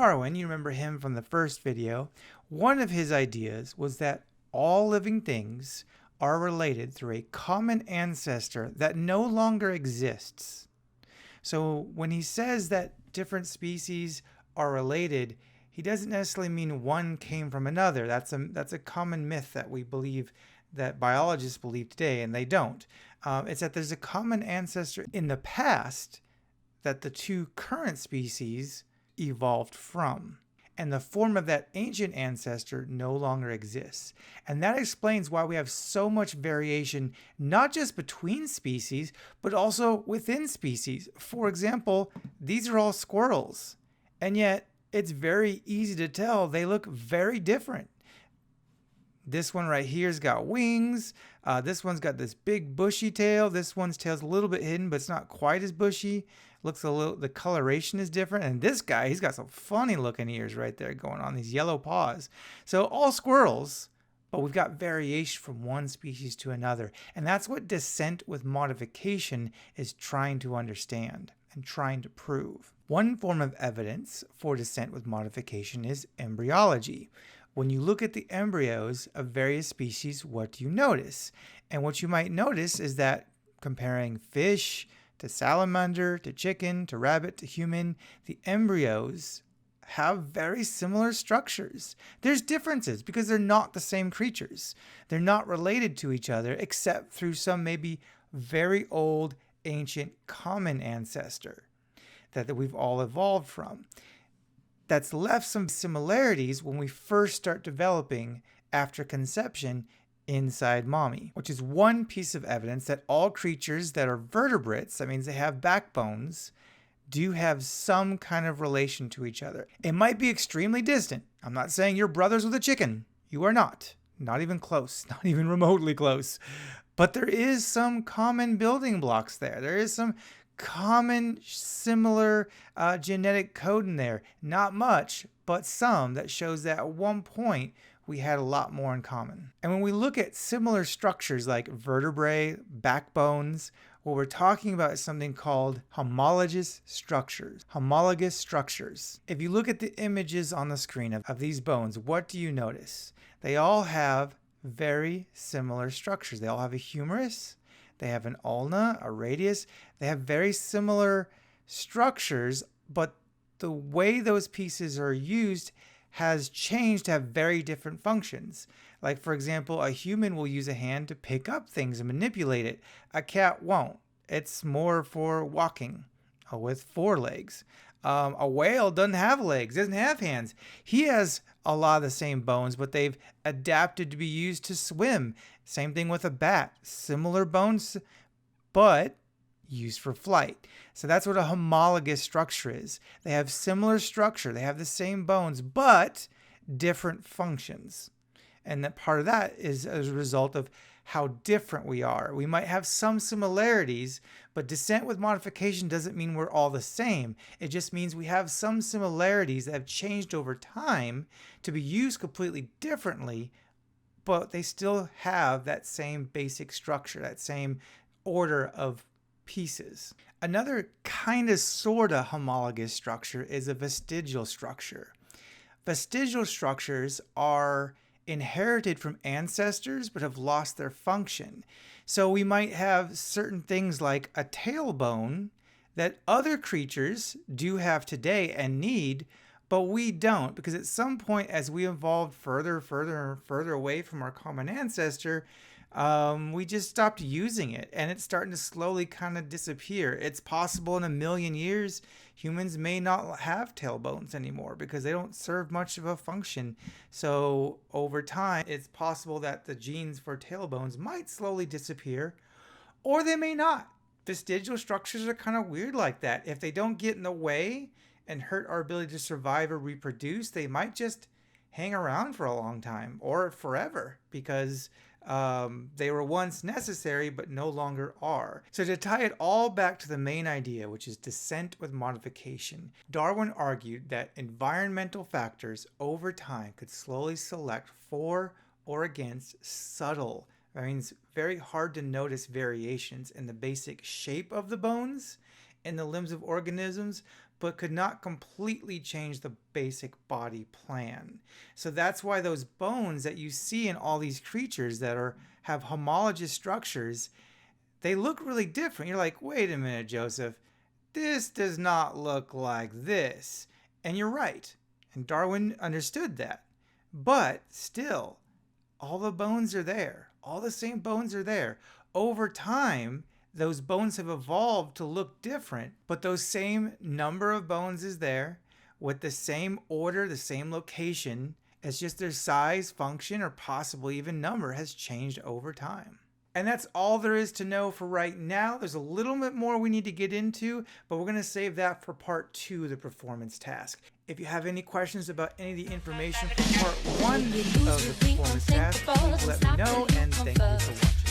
Darwin, you remember him from the first video, one of his ideas was that all living things are related through a common ancestor that no longer exists. So when he says that different species are related, he doesn't necessarily mean one came from another. That's a common myth that we believe, that biologists believe today, and they don't. It's that there's a common ancestor in the past that the two current species evolved from. And the form of that ancient ancestor no longer exists. And that explains why we have so much variation, not just between species, but also within species. For example, these are all squirrels, and yet it's very easy to tell they look very different. This one right here's got wings. This one's got this big bushy tail. This one's tail's a little bit hidden, but it's not quite as bushy. Looks a little, the coloration is different. And this guy, he's got some funny looking ears right there going on, these yellow paws. So all squirrels, but we've got variation from one species to another. And that's what descent with modification is trying to understand and trying to prove. One form of evidence for descent with modification is embryology. When you look at the embryos of various species, what do you notice? And what you might notice is that comparing fish to salamander, to chicken, to rabbit, to human, the embryos have very similar structures. There's differences because they're not the same creatures. They're not related to each other except through some maybe very old, ancient, common ancestor that we've all evolved from. That's left some similarities when we first start developing after conception inside mommy, which is one piece of evidence that all creatures that are vertebrates, that means they have backbones, do have some kind of relation to each other. It might be extremely distant. I'm not saying you're brothers with a chicken. You are not. Not even close. Not even remotely close. But there is some common building blocks there. There is some common, similar genetic code in there. Not much, but some that shows that at one point we had a lot more in common. And when we look at similar structures like vertebrae, backbones, what we're talking about is something called homologous structures. Homologous structures. If you look at the images on the screen of these bones, what do you notice? They all have very similar structures. They all have a humerus, they have an ulna, a radius. They have very similar structures, but the way those pieces are used has changed to have very different functions. Like, for example, a human will use a hand to pick up things and manipulate it. A cat won't. It's more for walking with 4 legs. A whale doesn't have legs, doesn't have hands. He has a lot of the same bones, but they've adapted to be used to swim. Same thing with a bat. Similar bones, but used for flight. So that's what a homologous structure is. They have similar structure. They have the same bones, but different functions. And that part of that is as a result of how different we are. We might have some similarities, but descent with modification doesn't mean we're all the same. It just means we have some similarities that have changed over time to be used completely differently, but they still have that same basic structure, that same order of pieces. Another kind of sort of homologous structure is a vestigial structure. Vestigial structures are inherited from ancestors but have lost their function. So we might have certain things like a tailbone that other creatures do have today and need, but we don't, because at some point as we evolved further away from our common ancestor, we just stopped using it, and it's starting to slowly kind of disappear. It's possible in 1 million years humans may not have tailbones anymore because they don't serve much of a function. So over time, it's possible that the genes for tailbones might slowly disappear, or they may not. Vestigial structures are kind of weird like that. If they don't get in the way and hurt our ability to survive or reproduce, they might just hang around for a long time or forever because they were once necessary but no longer are. So to tie it all back to the main idea, which is descent with modification, Darwin argued that environmental factors over time could slowly select for or against subtle, that means very hard to notice variations in the basic shape of the bones and the limbs of organisms, but could not completely change the basic body plan. So that's why those bones that you see in all these creatures that have homologous structures, they look really different. You're like, wait a minute, Joseph, this does not look like this. And you're right. And Darwin understood that. But still, all the bones are there. All the same bones are there. Over time, those bones have evolved to look different, but those same number of bones is there with the same order, the same location. It's just their size, function, or possibly even number has changed over time. And that's all there is to know for right now. There's a little bit more we need to get into, but we're going to save that for part 2 of the performance task. If you have any questions about any of the information from part 1 of the performance task, please let me know, and thank you for watching.